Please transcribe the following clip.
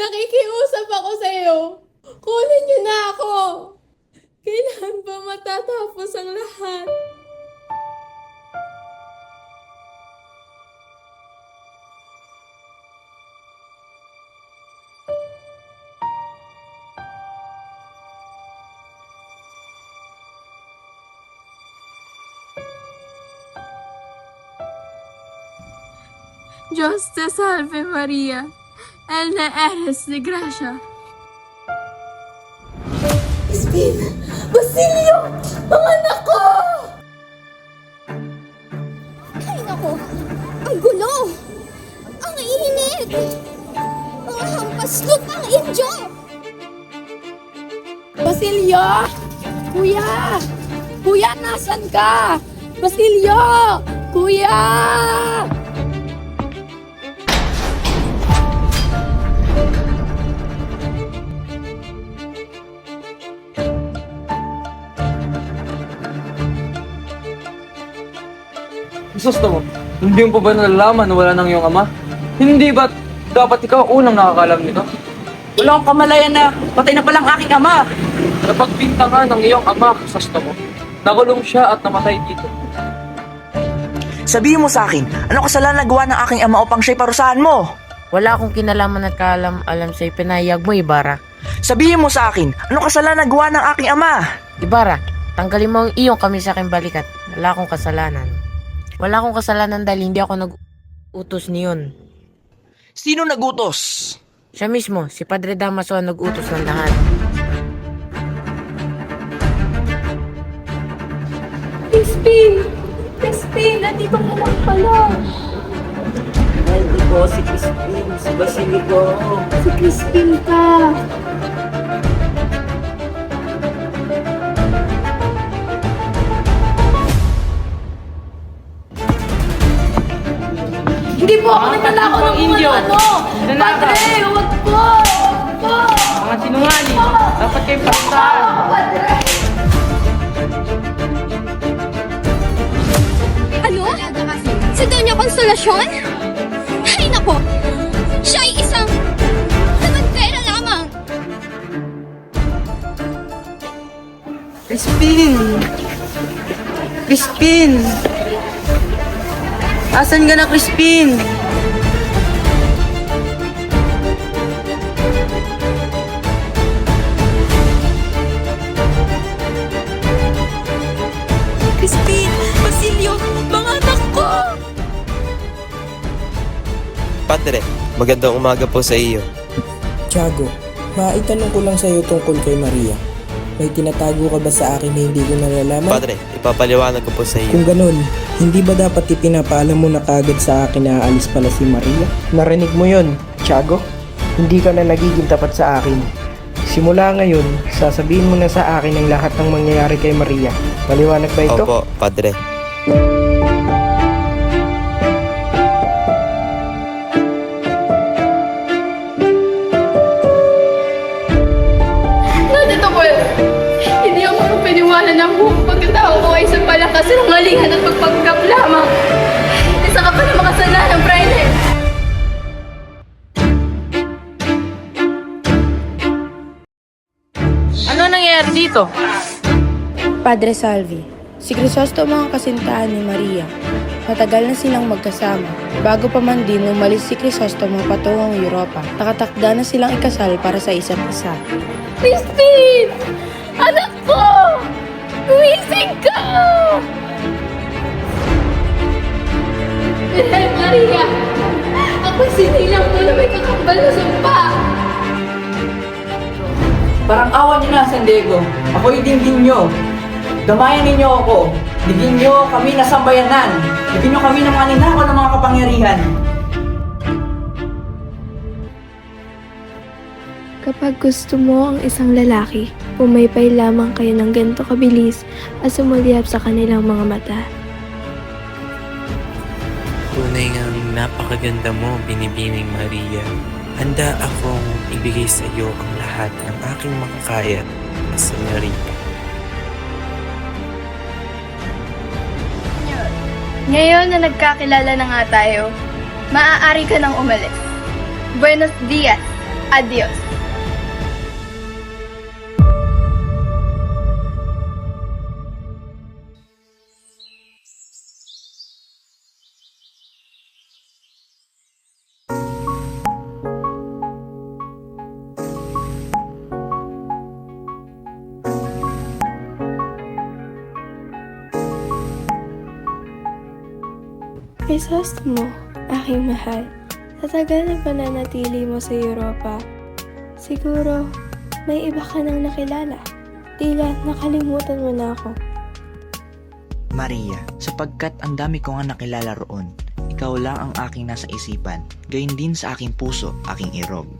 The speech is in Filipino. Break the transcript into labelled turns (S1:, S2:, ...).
S1: Nakikiusap ako sa'yo. Kunin niyo na ako. Kailan ba matatapos ang lahat? Diyos te salve Maria, Elna eres de gracia. Spin! Basilio! Mga anak ko!
S2: Ay nako! Ang gulo! Ang init! Ang hampas lupang Indyo!
S1: Basilio! Kuya! Kuya, nasan ka? Basilio! Kuya!
S3: Gusto mo, hindi mo pa ba nalalaman na wala nang iyong ama? Hindi ba dapat ikaw unang nakakalam nito?
S4: Wala akong kamalayan na patay na palang aking ama.
S3: Napagbintangan ng iyong ama, Krisostomo. Nakulong siya at namatay dito.
S5: Sabihin mo sa akin, ano kasalanan nagawa ng aking ama upang siya'y parusahan mo?
S4: Wala akong kinalaman at kaalam-alam sa ipinahayag mo, Ibarra.
S5: Sabihin mo sa akin, ano kasalanan nagawa ng aking ama?
S4: Ibarra, tanggalin mo ang iyong kami sa aking balikat. Wala akong kasalanan. Wala akong kasalanan dahil hindi ako nag-utos niyon.
S5: Sino nagutos?
S4: Siya mismo, si Padre Damaso ang nag-utos ng lahat.
S1: Crispin! Crispin! Nandito ka lang pala!
S4: Hindi ko si Crispin, si Basilico.
S1: Si Crispin ka! Hindi po ako nananakaw ng
S4: Indio.
S1: ano!
S4: Nanakaw.
S1: Padre! Huwag po! Huwag po!
S4: Mga sinungaling, dapat kayo parusahan.
S2: Ano? Si Doña Consolacion? Ay nako! Siya ay isang lamantera lamang!
S4: Crispin! Crispin! Asan ka na, Crispin?
S1: Crispin! Basilio! Mga anak ko!
S6: Padre, magandang umaga po sa iyo.
S7: Tiago, maitanong ko lang sa iyo tungkol kay Maria. May tinatago ka ba sa akin na hindi ko nalalaman?
S6: Padre, ipapaliwanag ko po sa iyo.
S7: Kung ganun, hindi ba dapat ipinapaalam mo na kagad sa akin na aalis pala si Maria? Narinig mo yon, Tiago? Hindi ka na nagiging tapat sa akin. Simula ngayon, sasabihin mo na sa akin ang lahat ng mangyayari kay Maria. Paliwanag ba ito?
S6: Opo, Padre.
S1: Nandito ko hindi ako mapaniwala ng buong pagkatao ko ay sa palakas ng ngalingan at pagpanggap lamang. Isa ka pa na makasalanan, Friday.
S4: Ano nangyayari dito?
S8: Padre Salvi, si Crisostomo ang kasintahan ni Maria. Matagal na silang magkasama. Bago pa man din umalis si Crisostomo patungong Europa, nakatakda na silang ikasal para sa isa't isa.
S1: Crispin! Anak ko! Gumising ka! Maria! Ako sinilang mo na may kakambal na sumpa!
S4: Parang awan niyo na, San Diego. Ako'y dinggin niyo. Damayan ninyo ako. Bigyan niyo kami na sambayanan. Bigyan niyo kami ng mga ninakaw ng mga kapangyarihan.
S8: Kapag gusto mo ang isang lalaki, pumaypay lamang kayo ng ganito kabilis at sumulyap sa kanilang mga mata.
S9: Tunay ngang napakaganda mo, Binibining Maria. Handa akong ibigay sa iyo ang lahat ng aking makakaya, Señorita.
S1: Ngayon na nagkakilala na nga tayo, maaari ka nang umalis. Buenos dias, Adios.
S8: Crisostomo, aking mahal, sa tagal na pananatili mo sa Europa, siguro may iba ka nang nakilala. Tila nakalimutan mo na ako.
S5: Maria, sapagkat ang dami ko nga nakilala roon, ikaw lang ang aking nasa isipan, gayon din sa aking puso, aking irog.